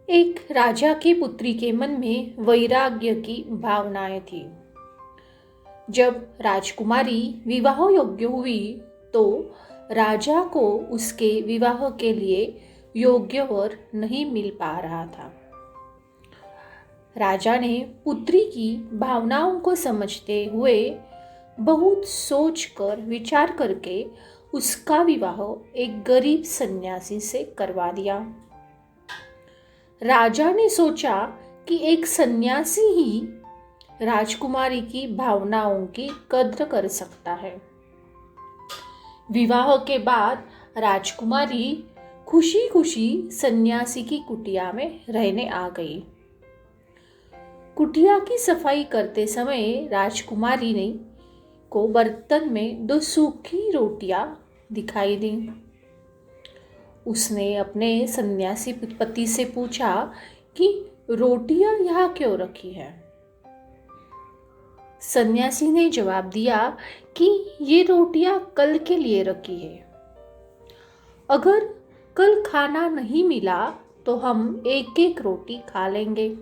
एक राजा की पुत्री के मन में वैराग्य की भावनाएं थी। जब राजकुमारी विवाह योग्य हुई तो राजा को उसके विवाह के लिए योग्य वर नहीं मिल पा रहा था। राजा ने पुत्री की भावनाओं को समझते हुए बहुत सोचकर विचार करके उसका विवाह एक गरीब सन्यासी से करवा दिया। राजा ने सोचा कि एक सन्यासी ही राजकुमारी की भावनाओं की कद्र कर सकता है। विवाह के बाद राजकुमारी खुशी खुशी सन्यासी की कुटिया में रहने आ गई। कुटिया की सफाई करते समय राजकुमारी ने को बर्तन में 2 सूखी रोटियां दिखाई दी। उसने अपने सन्यासी पति से पूछा कि रोटियां यहाँ क्यों रखी है। सन्यासी ने जवाब दिया कि ये रोटियां कल के लिए रखी है। अगर कल खाना नहीं मिला तो हम एक एक रोटी खा लेंगे।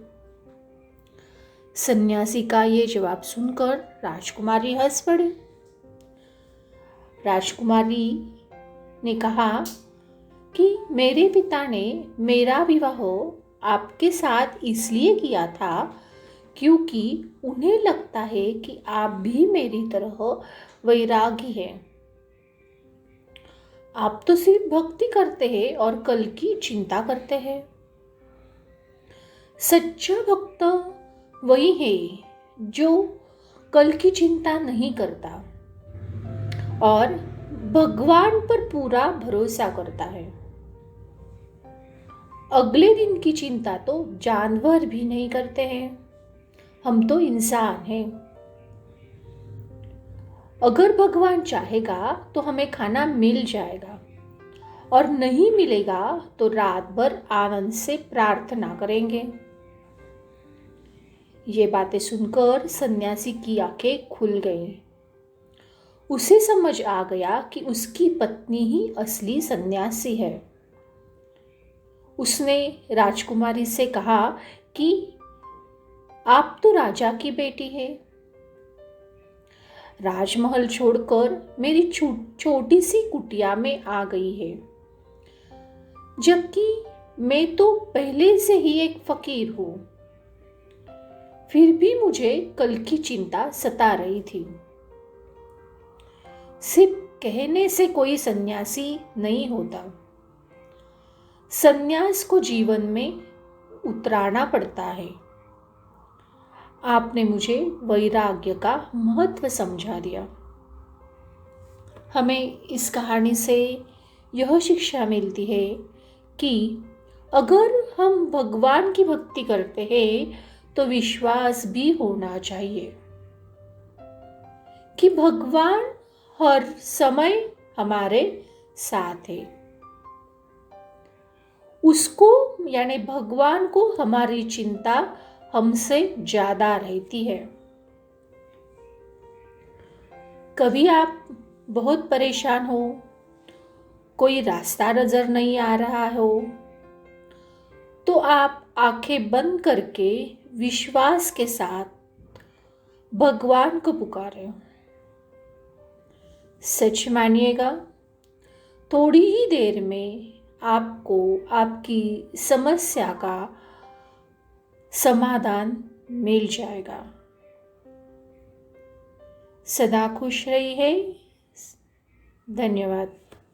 सन्यासी का ये जवाब सुनकर राजकुमारी हंस पड़ी। राजकुमारी ने कहा कि मेरे पिता ने मेरा विवाह आपके साथ इसलिए किया था क्योंकि उन्हें लगता है कि आप भी मेरी तरह वैरागी हैं। आप तो सिर्फ भक्ति करते हैं और कल की चिंता करते हैं। सच्चा भक्त वही है जो कल की चिंता नहीं करता और भगवान पर पूरा भरोसा करता है। अगले दिन की चिंता तो जानवर भी नहीं करते हैं, हम तो इंसान हैं। अगर भगवान चाहेगा तो हमें खाना मिल जाएगा और नहीं मिलेगा तो रात भर आनंद से प्रार्थना करेंगे। ये बातें सुनकर सन्यासी की आंखें खुल गईं। उसे समझ आ गया कि उसकी पत्नी ही असली सन्यासी है। उसने राजकुमारी से कहा कि आप तो राजा की बेटी है। राजमहल छोड़कर मेरी छोटी सी कुटिया में आ गई है, जबकि मैं तो पहले से ही एक फकीर हूं। फिर भी मुझे कल की चिंता सता रही थी। सिर्फ कहने से कोई सन्यासी नहीं होता। सन्यास को जीवन में उतराना पड़ता है। आपने मुझे वैराग्य का महत्व समझा दिया। हमें इस कहानी से यह शिक्षा मिलती है कि अगर हम भगवान की भक्ति करते हैं तो विश्वास भी होना चाहिए कि भगवान हर समय हमारे साथ है। उसको यानी भगवान को हमारी चिंता हमसे ज्यादा रहती है। कभी आप बहुत परेशान हो, कोई रास्ता नजर नहीं आ रहा हो, तो आप आंखें बंद करके विश्वास के साथ भगवान को पुकारें। सच मानिएगा, थोड़ी ही देर में आपको आपकी समस्या का समाधान मिल जाएगा। सदा खुश रहिए। धन्यवाद।